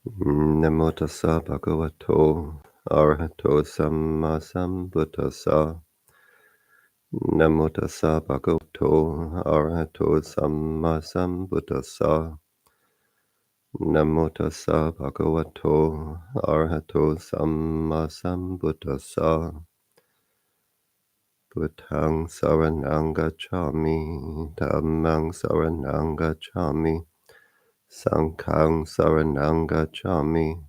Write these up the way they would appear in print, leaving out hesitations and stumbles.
Namo tassa bhagavato arahato samma sambuddhassa. Namo tassa bhagavato arahato samma sambuddhassa. Namo tassa bhagavato arahato samma sambuddhassa. Buddhang saranang gacchami, dhammang saranang gacchami, sanghang saranang gacchami.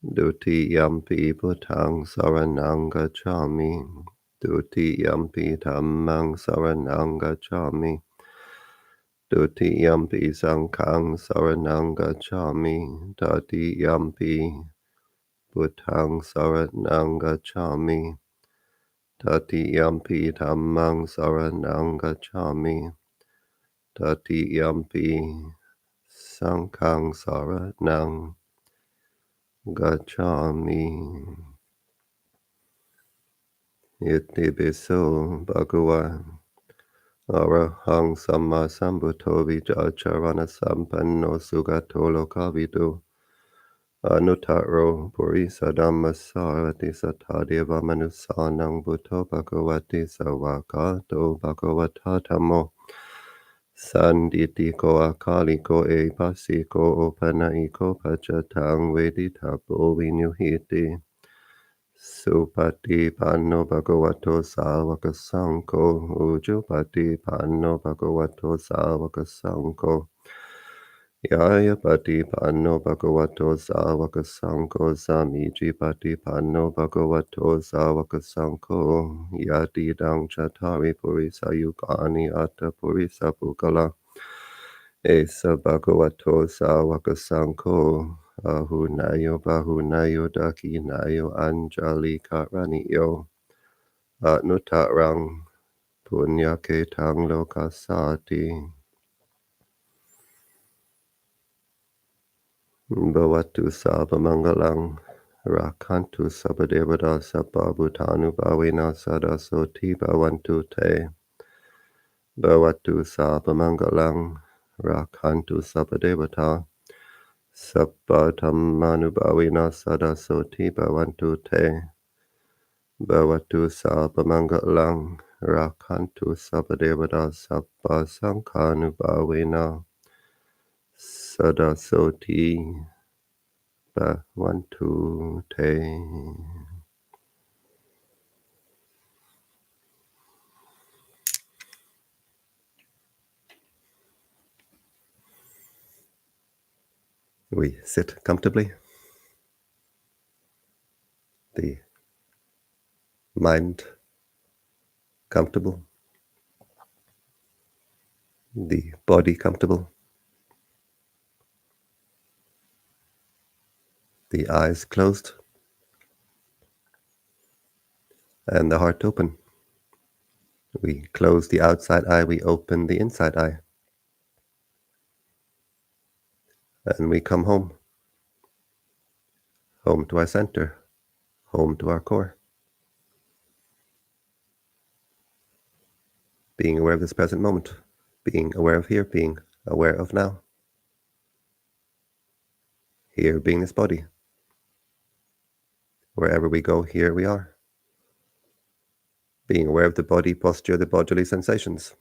Dutiyampi Buddhang saranang gacchami. Dutiyampi Dhammang saranang gacchami. Dutiyampi Sanghang saranang gacchami. Tatiyampi Buddhang saranang gacchami. Tatiyampi Dhammang saranang gacchami. Tatiyampi Sanghang saranang gacchami. Iti biso bhagava arahang samma sambuddho vijacharana sampanno sugato lokavidu anuttaro purisa dhammasarati satadeva manusanang buddho bhagavati savakato bhagavata dhammo sanditiko akaliko pasiko opanaiko pachatang veditapo vinyuhiti Supati panno bhagavato savaka sankho ujupati panno bhagavato savaka sankho yayapati panno bhagavato savaka sankho samiji pati panno bhagavato savaka sankho yatidang chatari purisa yukani atta purisa pukala esa bhagavato savaka sankho Bahunayo Dakinayo Anjali Karaniyo Atnutarang Punyaketang Lokasati Bhavatu Sabamangalang Rakantu Sabadevada Sababhutanu Bhavina Sadasoti Bhavantu Te Bhavatu Sabamangalang Rakantu Sabadevata Sabbatammanubhavina sadasoti bhavantu te bhavatu sabbamangalang rakantu sabbadevada sabba sankhanubhavina sadasoti bhavantu te. We sit comfortably. The mind comfortable. The body comfortable. The eyes closed. And the heart open. We close the outside eye, we open the inside eye. And we come home. Home to our center. Home to our core. Being aware of this present moment. Being aware of here, being aware of now. Here being this body. Wherever we go, here we are. Being aware of the body posture, the bodily sensations.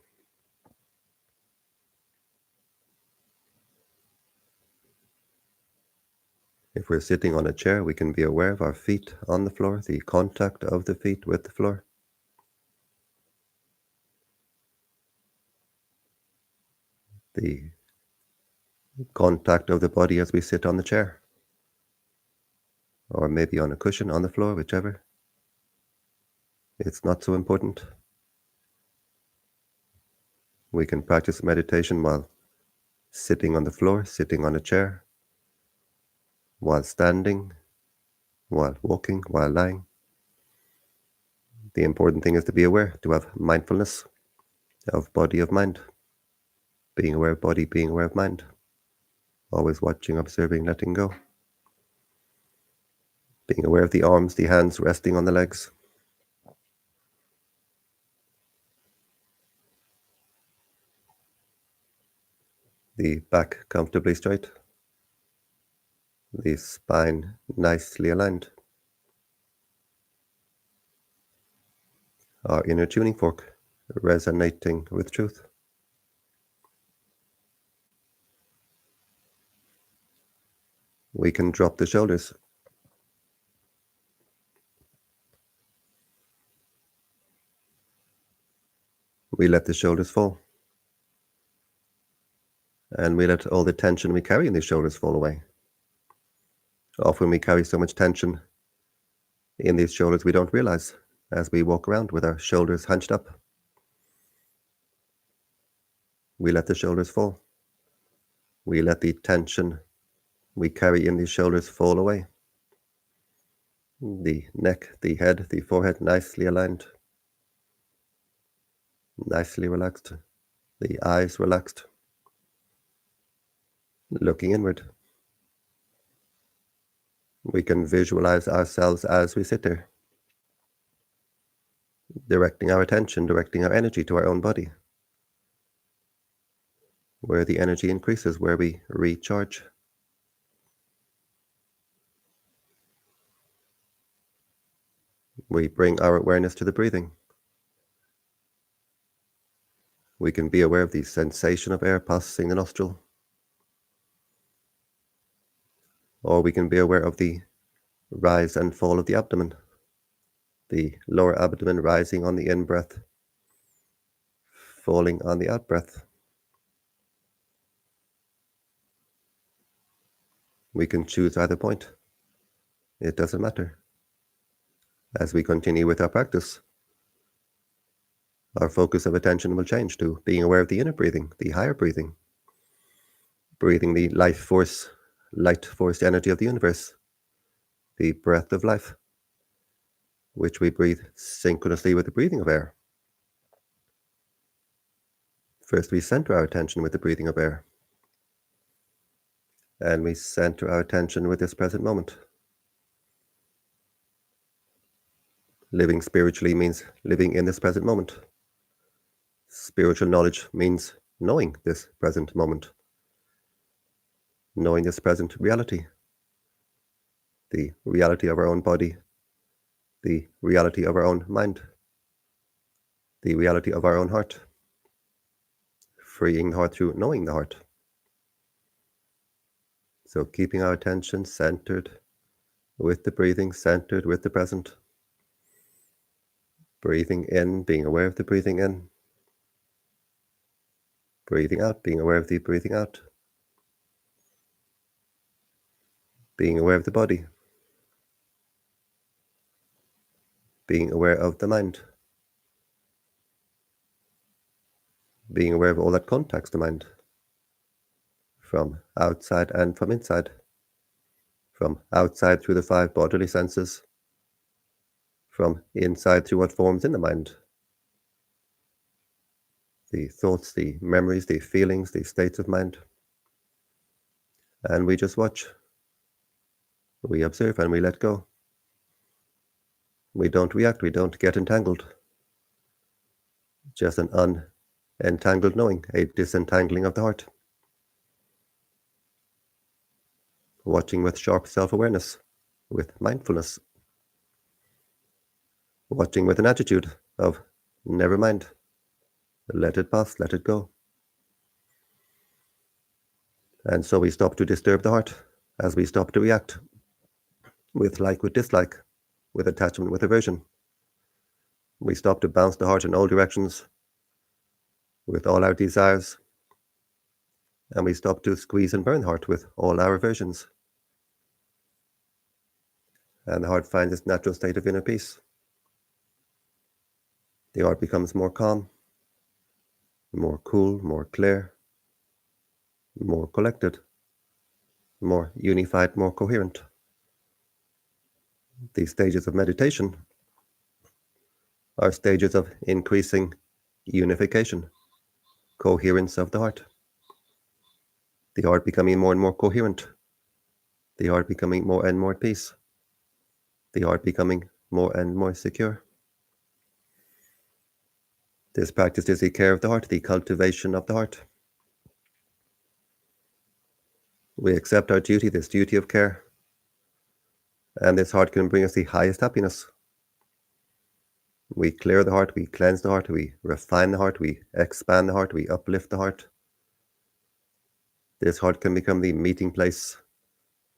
If we're sitting on a chair, we can be aware of our feet on the floor, the contact of the feet with the floor. The contact of the body as we sit on the chair. Or maybe on a cushion on the floor, whichever. It's not so important. We can practice meditation while sitting on the floor, sitting on a chair, while standing, while walking, while lying. The important thing is to be aware, to have mindfulness of body, of mind. Being aware of body, being aware of mind. Always watching, observing, letting go. Being aware of the arms, the hands resting on the legs. The back comfortably straight. the spine nicely aligned, our inner tuning fork resonating with truth. We can drop the shoulders. We let the shoulders fall. And we let all the tension we carry in the shoulders fall away. Often we carry so much tension in these shoulders we don't realize as we walk around with our shoulders hunched up. We let the shoulders fall. We let the tension we carry in these shoulders fall away. The neck, the head, the forehead nicely aligned, nicely relaxed, the eyes relaxed, looking inward. We can visualize ourselves as we sit there, directing our attention, directing our energy to our own body, where the energy increases, where we recharge. We bring our awareness to the breathing. We can be aware of the sensation of air passing the nostril, or we can be aware of the rise and fall of the abdomen, the lower abdomen rising on the in-breath, falling on the out-breath. We can choose either point. It doesn't matter. As we continue with our practice, our focus of attention will change to being aware of the inner breathing, the higher breathing, breathing the life force, light force energy of the universe, the breath of life, which we breathe synchronously with the breathing of air. First, we center our attention with the breathing of air, and we center our attention with this present moment. Living spiritually means living in this present moment. Spiritual knowledge means knowing this present moment, knowing this present reality, the reality of our own body, the reality of our own mind, the reality of our own heart, freeing the heart through knowing the heart. So keeping our attention centered with the breathing, centered with the present. Breathing in, being aware of the breathing in. Breathing out, being aware of the breathing out. Being aware of the body. Being aware of the mind. Being aware of all that contacts the mind, from outside and from inside, from outside through the 5 bodily senses, from inside through what forms in the mind, the thoughts, the memories, the feelings, the states of mind. And we just watch. We observe and we let go. We don't react, we don't get entangled. Just an unentangled knowing, a disentangling of the heart. Watching with sharp self-awareness, with mindfulness. Watching with an attitude of never mind. Let it pass, let it go. And so we stop to disturb the heart as we stop to react with like, with dislike, with attachment, with aversion. We stop to bounce the heart in all directions with all our desires, and we stop to squeeze and burn the heart with all our aversions. And the heart finds its natural state of inner peace. The heart becomes more calm, more cool, more clear, more collected, more unified, more coherent. These stages of meditation are stages of increasing unification, coherence of the heart. The heart becoming more and more coherent. The heart becoming more and more at peace. The heart becoming more and more secure. This practice is the care of the heart, the cultivation of the heart. We accept our duty, this duty of care, and this heart can bring us the highest happiness. We clear the heart, we cleanse the heart, we refine the heart, we expand the heart, we uplift the heart. This heart can become the meeting place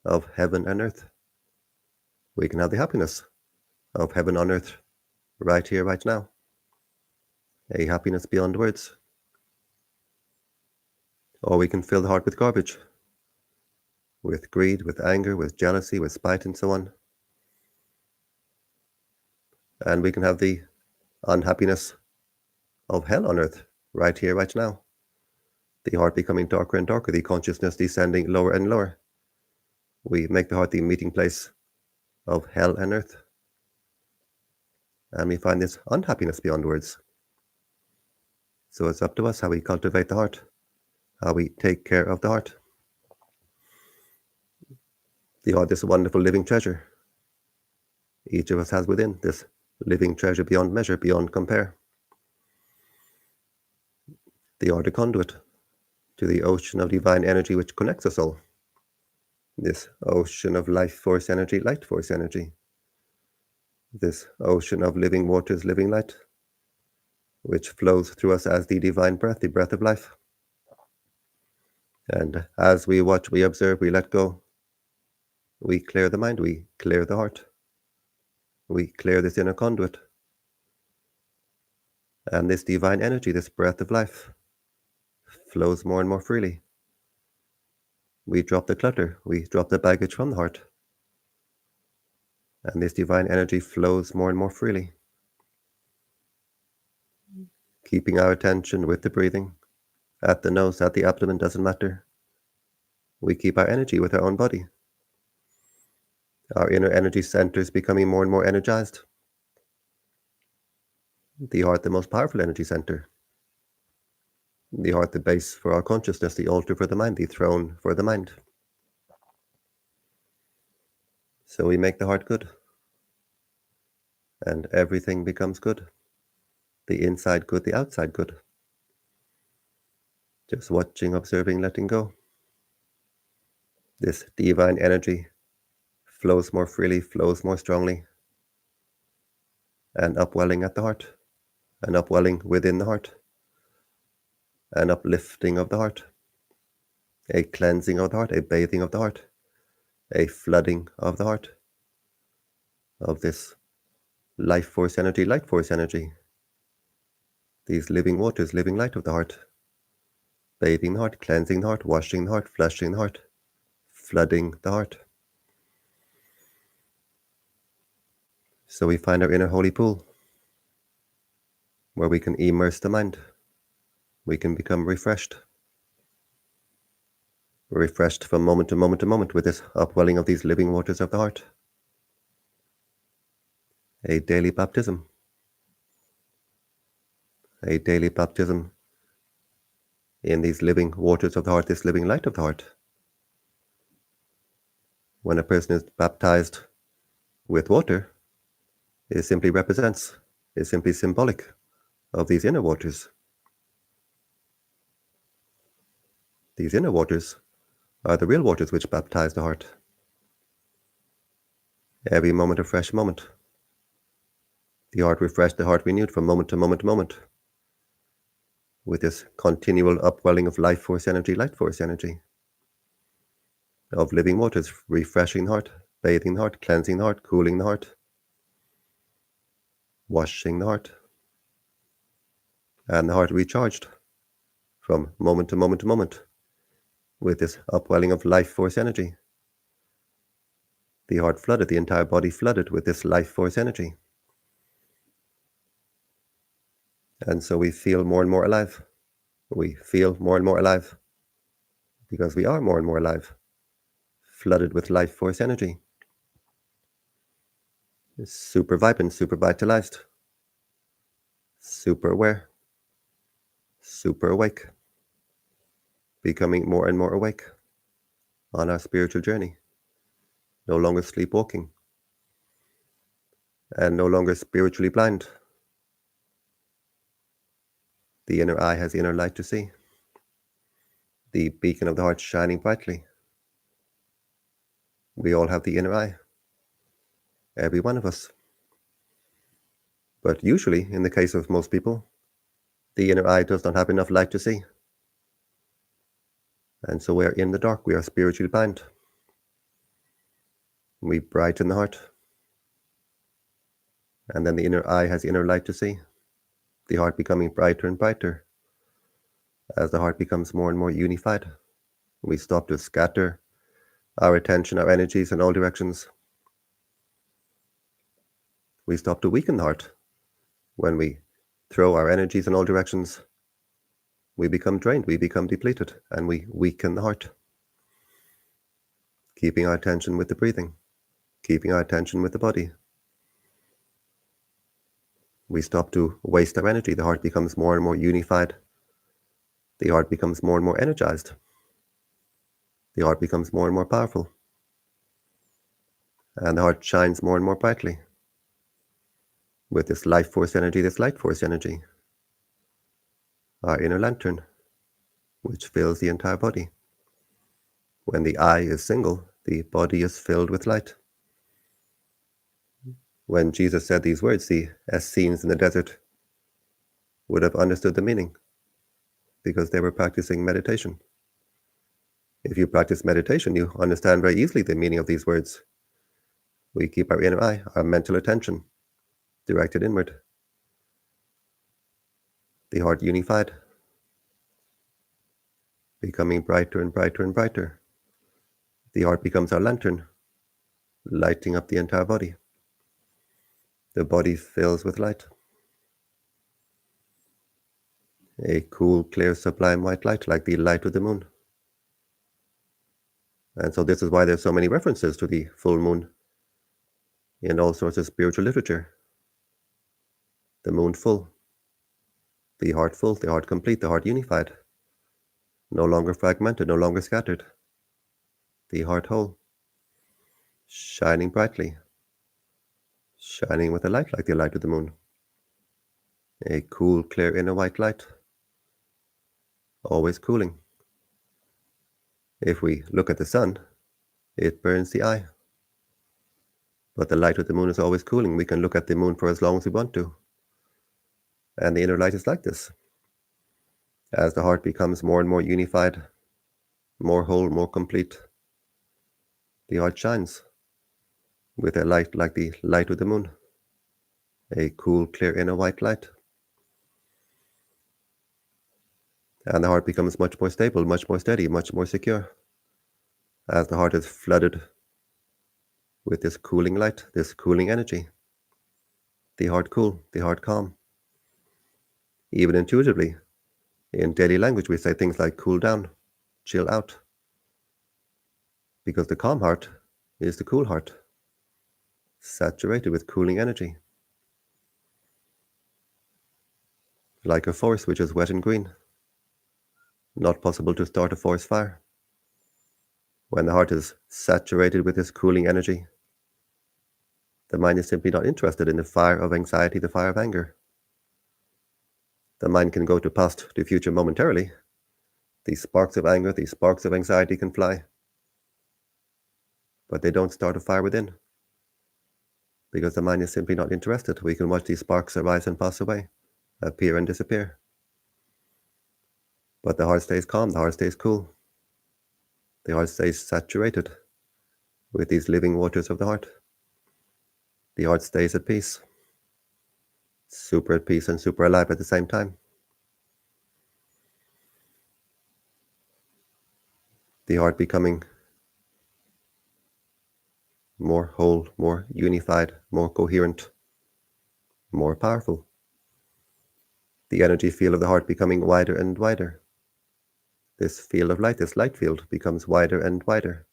of heaven and earth. We can have the happiness of heaven on earth right here, right now. A happiness beyond words. Or we can fill the heart with garbage, with greed, with anger, with jealousy, with spite, and so on. And we can have the unhappiness of hell on earth right here, right now. The heart becoming darker and darker, the consciousness descending lower and lower. We make the heart the meeting place of hell and earth. And we find this unhappiness beyond words. So it's up to us how we cultivate the heart, how we take care of the heart. The heart is a wonderful living treasure. Each of us has within this living treasure beyond measure, beyond compare. The heart a conduit to the ocean of divine energy which connects us all. This ocean of life force energy, light force energy. This ocean of living waters, living light, which flows through us as the divine breath, the breath of life. And as we watch, we observe, we let go. We clear the mind, we clear the heart. We clear this inner conduit. And this divine energy, this breath of life, flows more and more freely. We drop the clutter, we drop the baggage from the heart. And this divine energy flows more and more freely. Keeping our attention with the breathing, at the nose, at the abdomen, doesn't matter. We keep our energy with our own body. Our inner energy centers becoming more and more energized. The heart, the most powerful energy center. The heart, the base for our consciousness, the altar for the mind, the throne for the mind. So we make the heart good. And everything becomes good. The inside good, the outside good. Just watching, observing, letting go. This divine energy flows more freely, flows more strongly, and upwelling at the heart, and upwelling within the heart, an uplifting of the heart, a cleansing of the heart, a bathing of the heart, a flooding of the heart, of this life force energy, light force energy, these living waters, living light of the heart, bathing the heart, cleansing the heart, washing the heart, flushing the heart, flooding the heart. So we find our inner holy pool, where we can immerse the mind. We can become refreshed. Refreshed from moment to moment to moment with this upwelling of these living waters of the heart. A daily baptism. A daily baptism in these living waters of the heart, this living light of the heart. When a person is baptized with water, it simply represents, is simply symbolic of these inner waters. These inner waters are the real waters which baptize the heart. Every moment a fresh moment. The heart refreshed, the heart renewed from moment to moment to moment. With this continual upwelling of life force energy, light force energy. Of living waters, refreshing the heart, bathing the heart, cleansing the heart, cooling the heart. Washing the heart. And the heart recharged from moment to moment to moment. With this upwelling of life force energy. The heart flooded, the entire body flooded with this life force energy. And so we feel more and more alive. We feel more and more alive. Because we are more and more alive. Flooded with life force energy. Super vibrant, super vitalized. Super aware. Super awake. Becoming more and more awake on our spiritual journey. No longer sleepwalking. And no longer spiritually blind. The inner eye has inner light to see. The beacon of the heart shining brightly. We all have the inner eye, every one of us. But usually, in the case of most people, the inner eye does not have enough light to see. And so we are in the dark, we are spiritually blind. We brighten the heart. And then the inner eye has inner light to see. The heart becoming brighter and brighter. As the heart becomes more and more unified, we stop to scatter our attention, our energies in all directions. We stop to weaken the heart. When we throw our energies in all directions, we become drained, we become depleted, and we weaken the heart. Keeping our attention with the breathing, keeping our attention with the body. We stop to waste our energy. The heart becomes more and more unified. The heart becomes more and more energized. The heart becomes more and more powerful. And the heart shines more and more brightly with this life force energy, this light force energy. Our inner lantern, which fills the entire body. When the eye is single, the body is filled with light. When Jesus said these words, the Essenes in the desert would have understood the meaning because they were practicing meditation. If you practice meditation, you understand very easily the meaning of these words. We keep our inner eye, our mental attention, directed inward. The heart unified, becoming brighter and brighter and brighter. The heart becomes our lantern, lighting up the entire body. The body fills with light. A cool, clear, sublime white light, like the light of the moon. And so this is why there's so many references to the full moon in all sorts of spiritual literature. The moon full, the heart full, the heart complete, the heart unified, no longer fragmented, no longer scattered. The heart whole, shining brightly, shining with a light like the light of the moon. A cool, clear inner white light, always cooling. If we look at the sun, it burns the eye. But the light of the moon is always cooling. We can look at the moon for as long as we want to. And the inner light is like this. As the heart becomes more and more unified, more whole, more complete, the heart shines with a light like the light of the moon. A cool, clear inner white light. And the heart becomes much more stable, much more steady, much more secure. As the heart is flooded with this cooling light, this cooling energy. The heart cool, the heart calm. Even intuitively, in daily language, we say things like cool down, chill out. Because the calm heart is the cool heart, saturated with cooling energy. Like a forest which is wet and green. Not possible to start a forest fire. When the heart is saturated with this cooling energy, the mind is simply not interested in the fire of anxiety, the fire of anger. The mind can go to past, to future momentarily. These sparks of anger, these sparks of anxiety can fly. But they don't start a fire within. Because the mind is simply not interested. We can watch these sparks arise and pass away, appear and disappear. But the heart stays calm, the heart stays cool. The heart stays saturated with these living waters of the heart. The heart stays at peace. Super at peace and super alive at the same time. The heart becoming more whole, more unified, more coherent, more powerful. The energy field of the heart becoming wider and wider. This field of light, this light field, becomes wider and wider.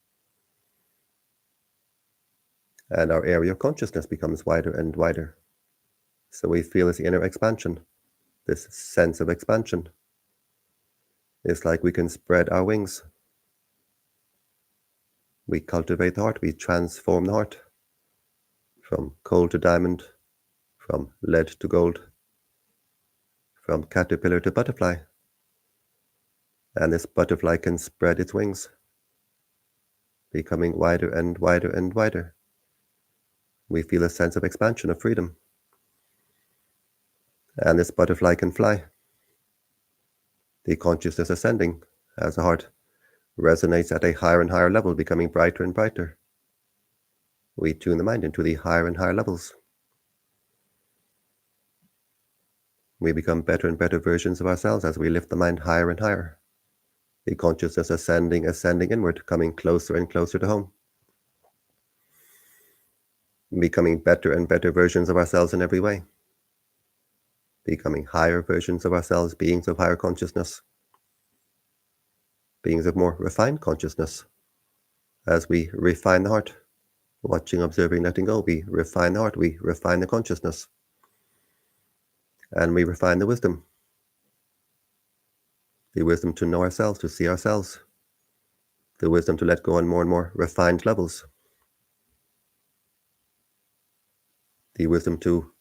And our area of consciousness becomes wider and wider. So we feel this inner expansion, this sense of expansion. It's like we can spread our wings. We cultivate the heart, we transform the heart. From coal to diamond, from lead to gold, from caterpillar to butterfly. And this butterfly can spread its wings. becoming wider and wider and wider. We feel a sense of expansion, of freedom. And this butterfly can fly. The consciousness ascending as the heart resonates at a higher and higher level, becoming brighter and brighter. We tune the mind into the higher and higher levels. We become better and better versions of ourselves as we lift the mind higher and higher. The consciousness ascending inward, coming closer and closer to home. Becoming better and better versions of ourselves in every way. Becoming higher versions of ourselves, beings of higher consciousness. Beings of more refined consciousness. As we refine the heart, watching, observing, letting go, we refine the heart, we refine the consciousness. And we refine the wisdom. The wisdom to know ourselves, to see ourselves. The wisdom to let go on more and more refined levels. The wisdom to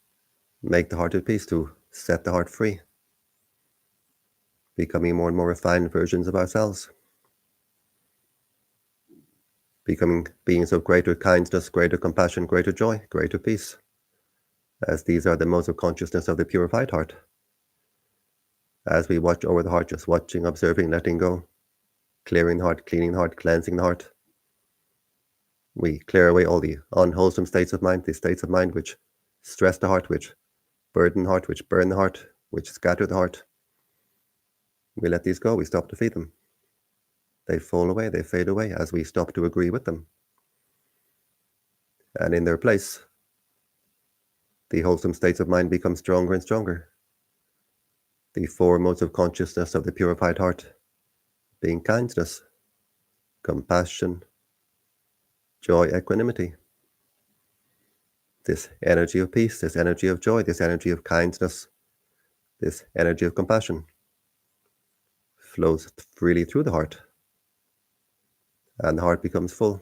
make the heart at peace, to set the heart free. Becoming more and more refined versions of ourselves. Becoming beings of greater kindness, greater compassion, greater joy, greater peace. As these are the modes of consciousness of the purified heart. As we watch over the heart, just watching, observing, letting go, clearing the heart, cleaning the heart, cleansing the heart. We clear away all the unwholesome states of mind, the states of mind which stress the heart, which burden the heart, which burn the heart, which scatter the heart. We let these go, we stop to feed them. They fall away, they fade away as we stop to agree with them. And in their place, the wholesome states of mind become stronger and stronger. The four modes of consciousness of the purified heart, being kindness, compassion, joy, equanimity. This energy of peace, this energy of joy, this energy of kindness, this energy of compassion flows freely through the heart. And the heart becomes full,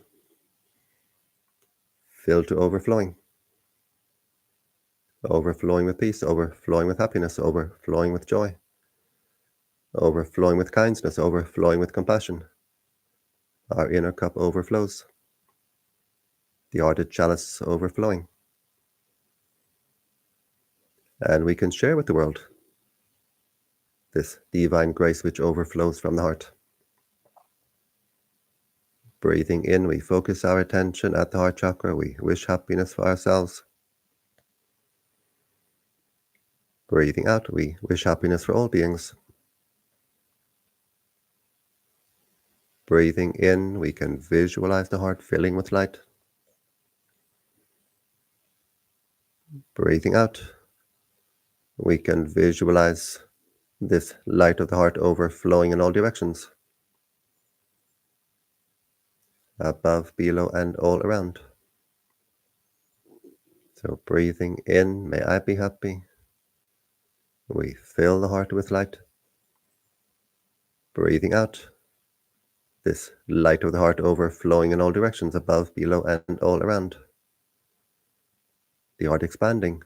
filled to overflowing. Overflowing with peace, overflowing with happiness, overflowing with joy, overflowing with kindness, overflowing with compassion. Our inner cup overflows. The ardent chalice overflowing. And we can share with the world this divine grace which overflows from the heart. Breathing in, we focus our attention at the heart chakra. We wish happiness for ourselves. Breathing out, we wish happiness for all beings. Breathing in, we can visualize the heart filling with light. Breathing out, we can visualize this light of the heart overflowing in all directions. Above, below, and all around. So breathing in, may I be happy. We fill the heart with light. Breathing out, this light of the heart overflowing in all directions, above, below, and all around. The heart expanding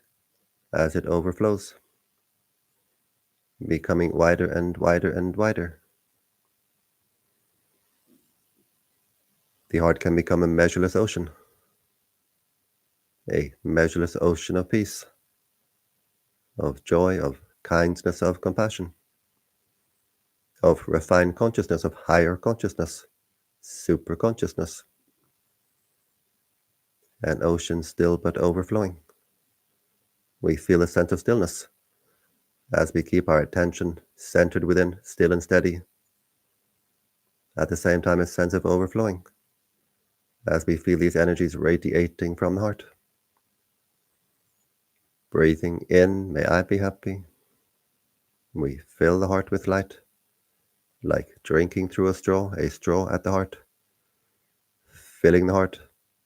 as it overflows, becoming wider and wider and wider. The heart can become a measureless ocean of peace, of joy, of kindness, of compassion, of refined consciousness, of higher consciousness, super consciousness. An ocean still but overflowing. We feel a sense of stillness as we keep our attention centered within, still and steady. At the same time, a sense of overflowing as we feel these energies radiating from the heart. Breathing in, may I be happy. We fill the heart with light, like drinking through a straw at the heart, filling the heart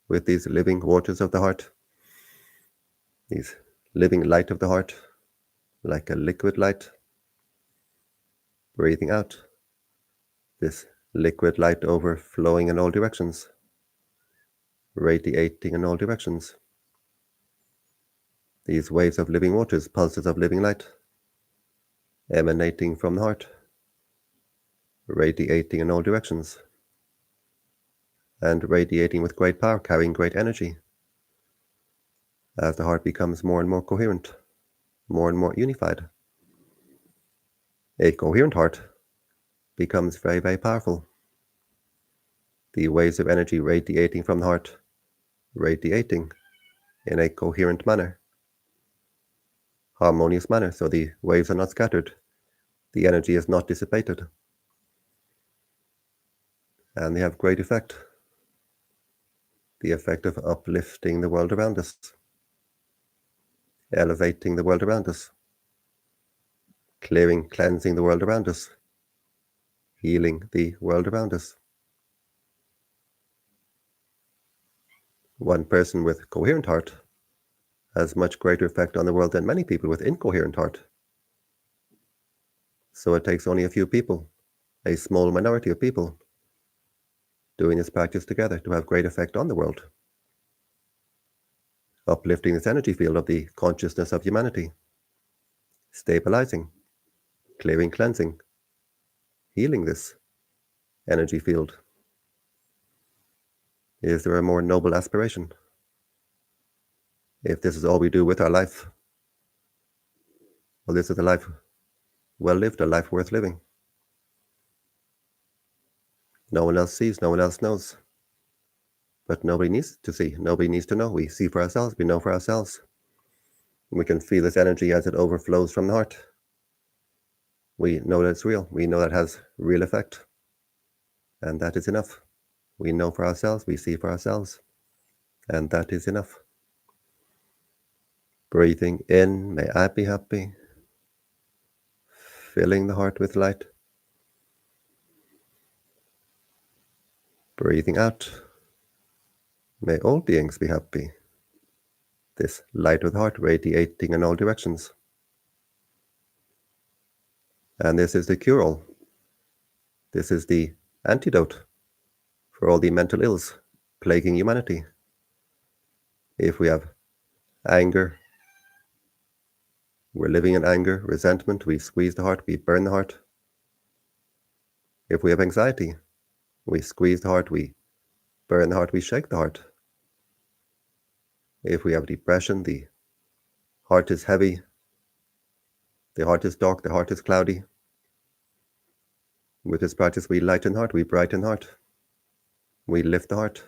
with these living waters of the heart, these living light of the heart, like a liquid light. Breathing out, this liquid light overflowing in all directions, radiating in all directions. These waves of living waters, pulses of living light, emanating from the heart, radiating in all directions. and radiating with great power, carrying great energy. As the heart becomes more and more coherent, more and more unified, a coherent heart becomes very, very powerful. The waves of energy radiating from the heart, radiating in a coherent manner, harmonious manner, so the waves are not scattered, the energy is not dissipated, and they have great effect. The effect of uplifting the world around us, elevating the world around us, clearing, cleansing the world around us, healing the world around us. One person with coherent heart has much greater effect on the world than many people with incoherent heart. So it takes only a few people, a small minority of people, doing this practice together to have great effect on the world, uplifting this energy field of the consciousness of humanity, stabilizing, clearing, cleansing, healing this energy field. Is there a more noble aspiration? If this is all we do with our life, well, this is a life well lived, a life worth living. No one else sees, no one else knows. But nobody needs to see, nobody needs to know. We see for ourselves, we know for ourselves. We can feel this energy as it overflows from the heart. We know that it's real, we know that it has real effect. And that is enough. We know for ourselves, we see for ourselves. And that is enough. Breathing in, may I be happy. Filling the heart with light. Breathing out, may all beings be happy. This light of the heart radiating in all directions. And this is the cure-all. This is the antidote for all the mental ills plaguing humanity. If we have anger, we're living in anger, resentment, we squeeze the heart, we burn the heart. If we have anxiety, we squeeze the heart, we burn the heart, we shake the heart. If we have depression, the heart is heavy, the heart is dark, the heart is cloudy. With this practice, we lighten the heart, we brighten the heart, we lift the heart,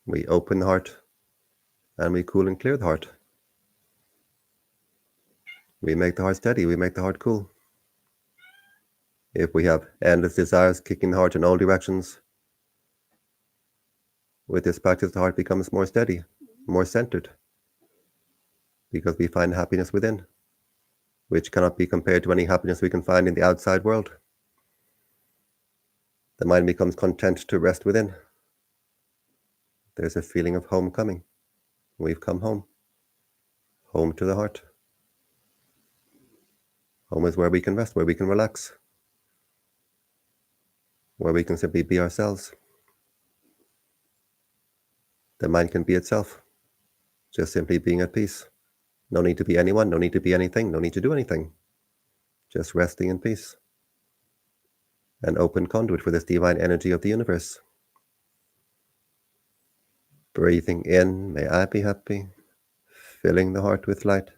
we open the heart, and we cool and clear the heart. We make the heart steady, we make the heart cool. If we have endless desires kicking the heart in all directions, with this practice, the heart becomes more steady, more centered, because we find happiness within, which cannot be compared to any happiness we can find in the outside world. The mind becomes content to rest within. There's a feeling of homecoming. We've come home. Home to the heart. Home is where we can rest, where we can relax, where we can simply be ourselves. The mind can be itself, just simply being at peace. No need to be anyone, no need to be anything, no need to do anything. Just resting in peace. An open conduit for this divine energy of the universe. Breathing in, may I be happy. Filling the heart with light.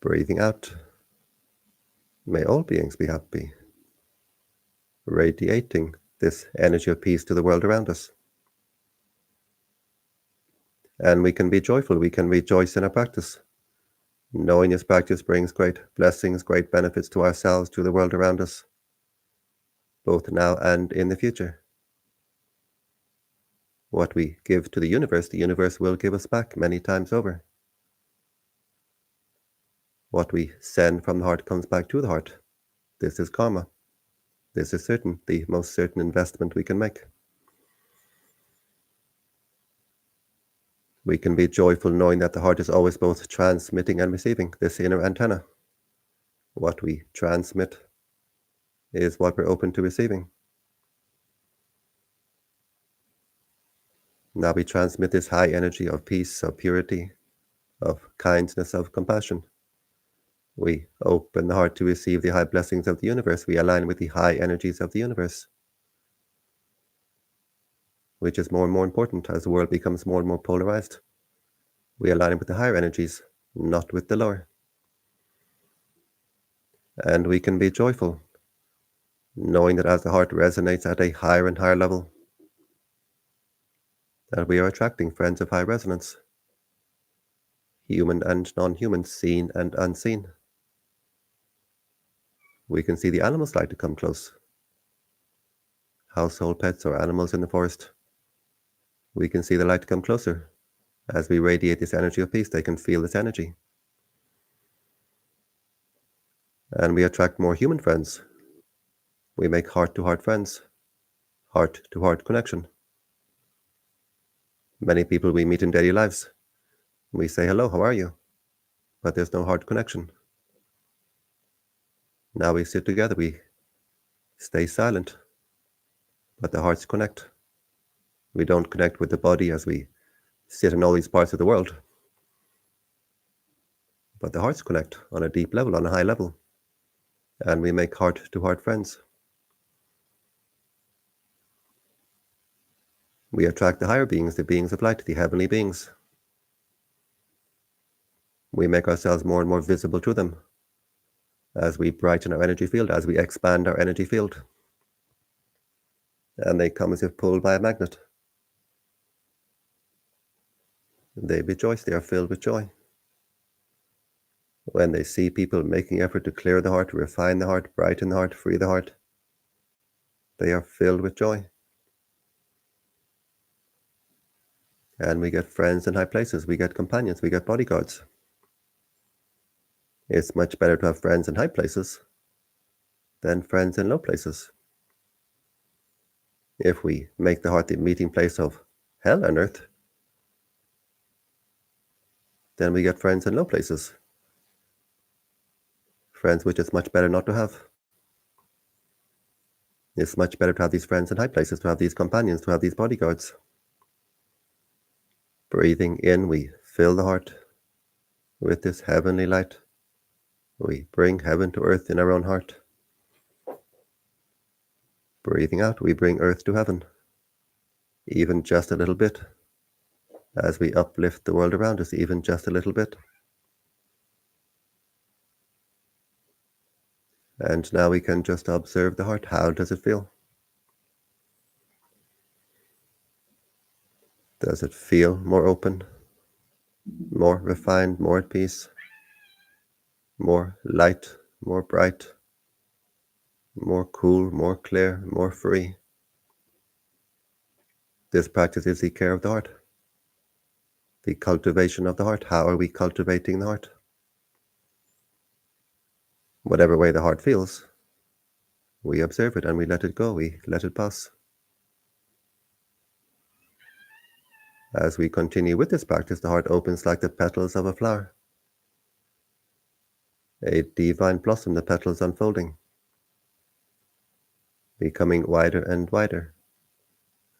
Breathing out, may all beings be happy. Radiating this energy of peace to the world around us. And we can be joyful, we can rejoice in our practice. Knowing this practice brings great blessings, great benefits to ourselves, to the world around us, both now and in the future. What we give to the universe will give us back many times over. What we send from the heart comes back to the heart. This is karma. This is certain, the most certain investment we can make. We can be joyful knowing that the heart is always both transmitting and receiving, this inner antenna. What we transmit is what we're open to receiving. Now we transmit this high energy of peace, of purity, of kindness, of compassion We open the heart to receive the high blessings of the universe. We align with the high energies of the universe, which is more and more important as the world becomes more and more polarized. We align with the higher energies, not with the lower. And we can be joyful, knowing that as the heart resonates at a higher and higher level, that we are attracting friends of high resonance, human and non-human, seen and unseen. We can see the animals like to come close. Household pets or animals in the forest. We can see the light come closer. As we radiate this energy of peace, they can feel this energy. And we attract more human friends. We make heart-to-heart friends, heart-to-heart connection. Many people we meet in daily lives, we say, hello, how are you? But there's no heart connection. Now we sit together, we stay silent, but the hearts connect. We don't connect with the body as we sit in all these parts of the world, but the hearts connect on a deep level, on a high level, and we make heart-to-heart friends. We attract the higher beings, the beings of light, the heavenly beings. We make ourselves more and more visible to them as we brighten our energy field, as we expand our energy field. And they come as if pulled by a magnet. They rejoice, they are filled with joy. When they see people making effort to clear the heart, refine the heart, brighten the heart, free the heart, they are filled with joy. And we get friends in high places, we get companions, we get bodyguards. It's much better to have friends in high places than friends in low places. If we make the heart the meeting place of hell on earth, then we get friends in low places. Friends which it's much better not to have. It's much better to have these friends in high places, to have these companions, to have these bodyguards. Breathing in, we fill the heart with this heavenly light. We bring heaven to earth in our own heart. Breathing out, we bring earth to heaven, even just a little bit, as we uplift the world around us, even just a little bit. And now we can just observe the heart. How does it feel? Does it feel more open, more refined, more at peace, more light, more bright, more cool, more clear, more free? This practice is the care of the heart, the cultivation of the heart. How are we cultivating the heart? Whatever way the heart feels, we observe it and we let it go, we let it pass. As we continue with this practice, the heart opens like the petals of a flower. A divine blossom, the petals unfolding, becoming wider and wider.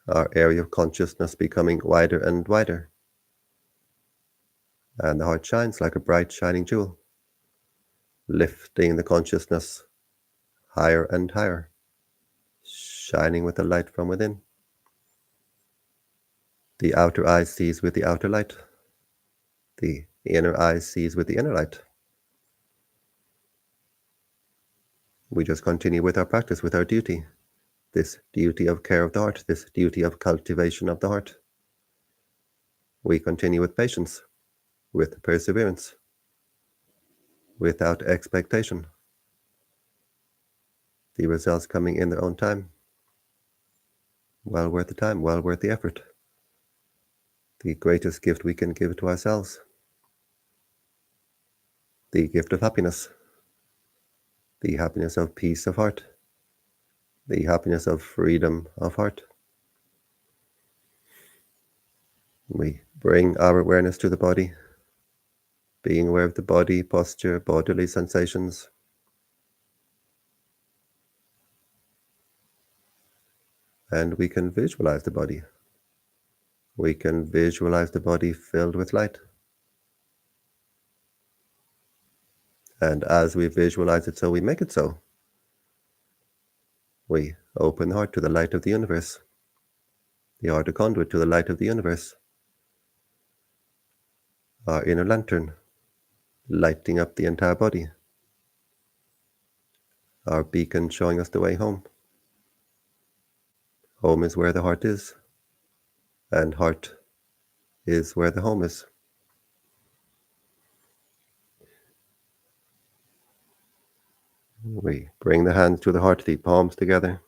Our area of consciousness becoming wider and wider. And the heart shines like a bright shining jewel, lifting the consciousness higher and higher, shining with the light from within. The outer eye sees with the outer light. The inner eye sees with the inner light. We just continue with our practice, with our duty, this duty of care of the heart, this duty of cultivation of the heart. We continue with patience, with perseverance, without expectation. The results coming in their own time. Well worth the time, well worth the effort. The greatest gift we can give to ourselves. The gift of happiness. The happiness of peace of heart. The happiness of freedom of heart. We bring our awareness to the body, being aware of the body, posture, bodily sensations. And we can visualize the body. We can visualize the body filled with light. And as we visualize it so, we make it so. We open the heart to the light of the universe. The heart a conduit to the light of the universe. Our inner lantern, lighting up the entire body. Our beacon showing us the way home. Home is where the heart is, and heart is where the home is. We bring the hands to the heart, the palms together.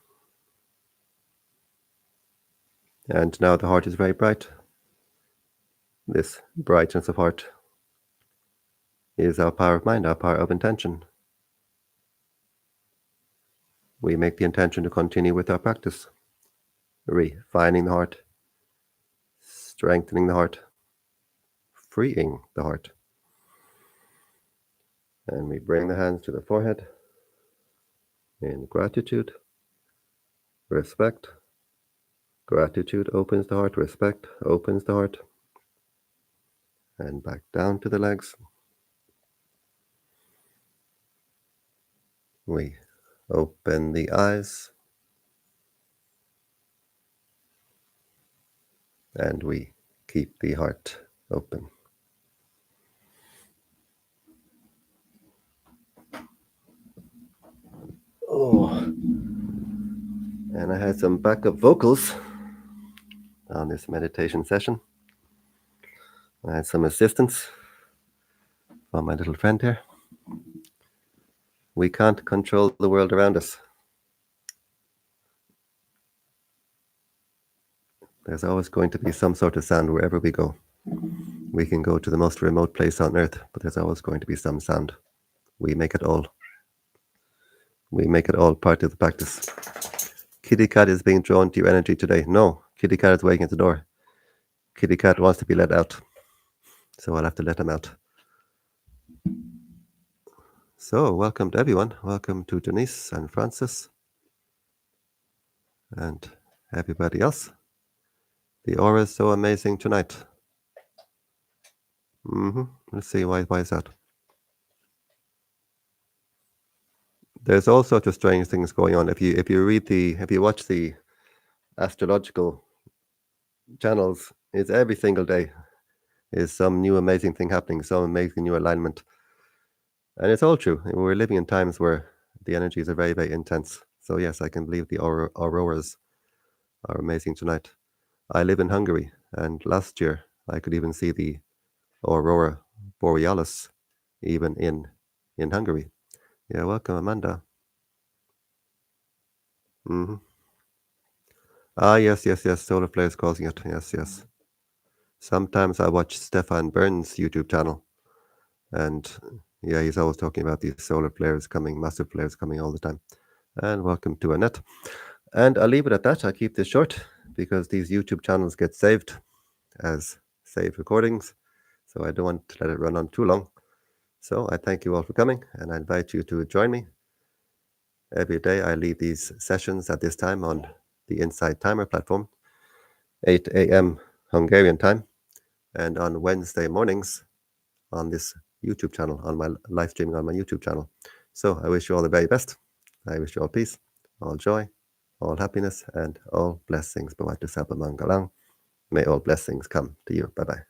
And now the heart is very bright. This brightness of heart is our power of mind, our power of intention. We make the intention to continue with our practice, refining the heart, strengthening the heart, freeing the heart. And we bring the hands to the forehead in gratitude, respect. Gratitude opens the heart, respect opens the heart. And back down to the legs. We open the eyes. And we keep the heart open. Oh, and I had some backup vocals on this meditation session. I had some assistance from my little friend here. We can't control the world around us. There's always going to be some sort of sound wherever we go. We can go to the most remote place on earth, but there's always going to be some sound. We make it all. We make it all part of the practice. Kitty cat is being drawn to your energy today. No, kitty cat is waiting at the door. Kitty cat wants to be let out. So I'll have to let him out. So welcome to everyone. Welcome to Denise and Francis and everybody else. The aura is so amazing tonight. Let's see, why is that? There's all sorts of strange things going on. If you watch the astrological channels, it's every single day is some new amazing thing happening, some amazing new alignment. And it's all true. We're living in times where the energies are very, very intense. So yes, I can believe the auroras are amazing tonight. I live in Hungary, and last year I could even see the aurora borealis even in Hungary. Yeah, welcome, Amanda. Yes, solar flares causing it. Yes. Sometimes I watch Stefan Byrne's YouTube channel, and yeah, he's always talking about these solar flares coming, massive flares coming all the time. And welcome to Annette. And I'll leave it at that. I'll keep this short because these YouTube channels get saved as saved recordings, so I don't want to let it run on too long. So I thank you all for coming, and I invite you to join me. Every day I lead these sessions at this time on the Insight Timer platform, 8 a.m. Hungarian time, and on Wednesday mornings on this YouTube channel, on my live streaming on my YouTube channel. So I wish you all the very best. I wish you all peace, all joy, all happiness, and all blessings. Bhavatu Sabha Mangalang. May all blessings come to you. Bye-bye.